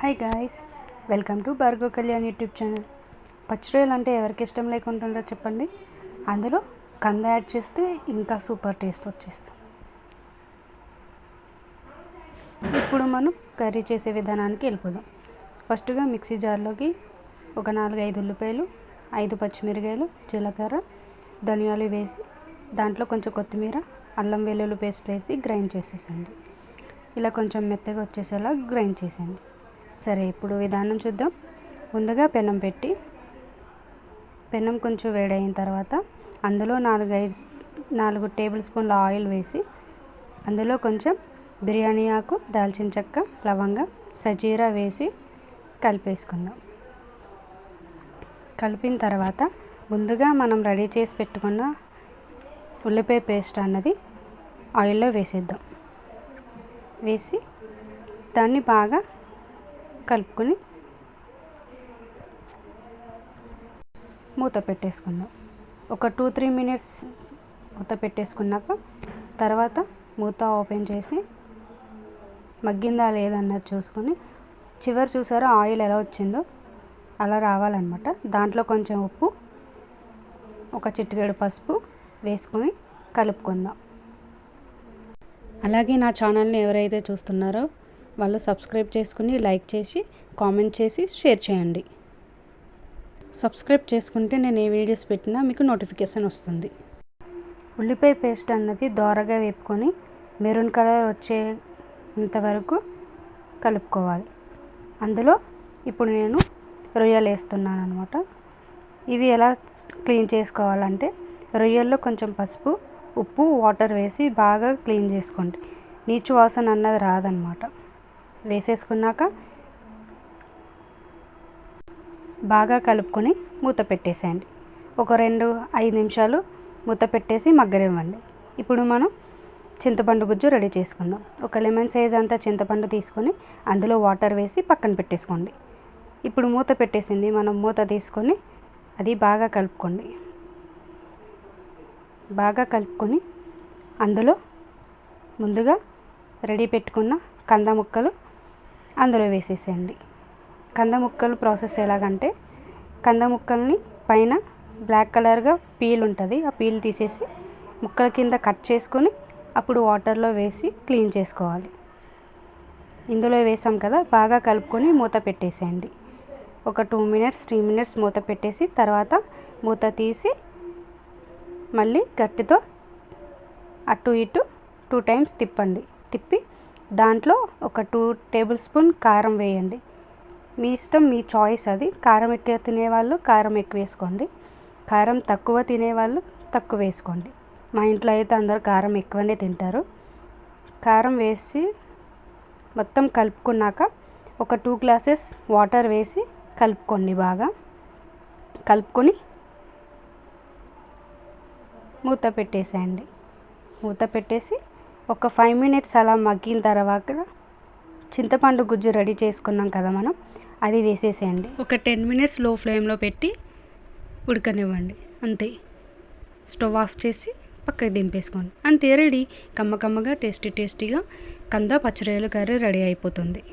Hi guys, welcome to Bhargav Kalyan YouTube channel. పచ్చిరొయ్యలు అంటే ఎవరికి ఇష్టం లేకుంటుందో చెప్పండి. అందులో కంద యాడ్ చేస్తే ఇంకా సూపర్ టేస్ట్ వచ్చేస్తుంది. ఇప్పుడు మనం కర్రీ చేసే విధానానికి వెళ్ళిపోదాం. ఫస్ట్గా మిక్సీ జార్లోకి ఒక 4-5 ఉల్లిపాయలు, 5 పచ్చిమిరకాయలు, జీలకర్ర, ధనియాలు వేసి దాంట్లో కొంచెం కొత్తిమీర, అల్లం వెల్లుల్లి పేస్ట్ వేసి గ్రైండ్ చేసేసండి. ఇలా కొంచెం మెత్తగా వచ్చేసేలా గ్రైండ్ చేసేయండి. సరే, ఇప్పుడు విధానం చూద్దాం. ముందుగా పెనం పెట్టి పెనం కొంచెం వేడైన తర్వాత అందులో 4 టేబుల్ స్పూన్ల ఆయిల్ వేసి అందులో కొంచెం బిర్యానీ ఆకు, దాల్చిన చెక్క, లవంగం, సజీరా వేసి కలిపేసుకుందాం. కలిపిన తర్వాత ముందుగా మనం రెడీ చేసి పెట్టుకున్న ఉల్లిపాయ పేస్ట్ అన్నది ఆయిల్లో వేసేద్దాం. వేసి దాన్ని బాగా కలుపుకొని మూత పెట్టేసుకుందాం. ఒక 2-3 మినిట్స్ మూత పెట్టేసుకున్నాక తర్వాత మూత ఓపెన్ చేసి మగ్గిందా లేదన్నది చూసుకొని చివరి చూసారా ఆయిల్ ఎలా వచ్చిందో అలా రావాలన్నమాట. దాంట్లో కొంచెం ఉప్పు, ఒక చిటికెడు పసుపు వేసుకొని కలుపుకుందాం. అలాగే నా ఛానల్ని ఎవరైతే చూస్తున్నారో వాళ్ళు సబ్స్క్రైబ్ చేసుకుని లైక్ చేసి కామెంట్ చేసి షేర్ చేయండి. సబ్స్క్రైబ్ చేసుకుంటే నేను ఏ వీడియోస్ పెట్టినా మీకు నోటిఫికేషన్ వస్తుంది. ఉల్లిపాయ పేస్ట్ అన్నది దోరగా వేపుకొని మెరూన్ కలర్ వచ్చేంతవరకు కలుపుకోవాలి. అందులో ఇప్పుడు నేను రొయ్యలు వేస్తున్నాను అనమాట. ఇవి ఎలా క్లీన్ చేసుకోవాలంటే రొయ్యల్లో కొంచెం పసుపు, ఉప్పు, వాటర్ వేసి బాగా క్లీన్ చేసుకోండి. నీచు వాసన అన్నది రాదనమాట. వేసేసుకున్నాక బాగా కలుపుకొని మూత పెట్టేసేయండి. ఒక 2-5 నిమిషాలు మూత పెట్టేసి మగ్గనివ్వండి. ఇప్పుడు మనం చింతపండు గుజ్జు రెడీ చేసుకుందాం. ఒక లెమన్ సైజ్ అంతా చింతపండు తీసుకొని అందులో వాటర్ వేసి పక్కన పెట్టేసుకోండి. ఇప్పుడు మూత పెట్టేసింది, మనం మూత తీసుకొని అది బాగా కలుపుకోండి. బాగా కలుపుకొని అందులో ముందుగా రెడీ పెట్టుకున్న కంద ముక్కలు అందులో వేసేసేయండి. కంద ముక్కలు ప్రాసెస్ ఎలాగంటే కంద ముక్కల్ని పైన బ్లాక్ కలర్గా పీల్ ఉంటుంది, ఆ పీల్ తీసేసి ముక్కల కింద కట్ చేసుకొని అప్పుడు వాటర్లో వేసి క్లీన్ చేసుకోవాలి. ఇందులో వేసాం కదా, బాగా కలుపుకొని మూత పెట్టేసేయండి. ఒక 2-3 మినిట్స్ మూత పెట్టేసి తర్వాత మూత తీసి మళ్ళీ గట్టితో అటు ఇటు 2 టైమ్స్ తిప్పి దాంట్లో ఒక 2 టేబుల్ స్పూన్ కారం వేయండి. మీ ఇష్టం, మీ చాయిస్ అది. కారం ఎక్కువ తినేవాళ్ళు కారం ఎక్కువ వేసుకోండి, కారం తక్కువ తినేవాళ్ళు తక్కువ వేసుకోండి. మా ఇంట్లో అయితే అందరూ కారం ఎక్కువనే తింటారు. కారం వేసి మొత్తం కలుపుకున్నాక ఒక 2 గ్లాసెస్ వాటర్ వేసి కలుపుకోండి. బాగా కలుపుకొని మూత పెట్టేసేయండి. మూత పెట్టేసి ఒక 5 మినిట్స్ అలా మగ్గిన తర్వాత చింతపండు గుజ్జు రెడీ చేసుకున్నాం కదా మనం, అది వేసేసేయండి. ఒక 10 మినిట్స్ లో ఫ్లేమ్లో పెట్టి ఉడకనివ్వండి. అంతే, స్టవ్ ఆఫ్ చేసి పక్కకి దింపేసుకోండి. అంతే, రెడీ. కమ్మగా టేస్టీగా కంద పచ్చిరొయ్యల కర్రీ రెడీ అయిపోతుంది.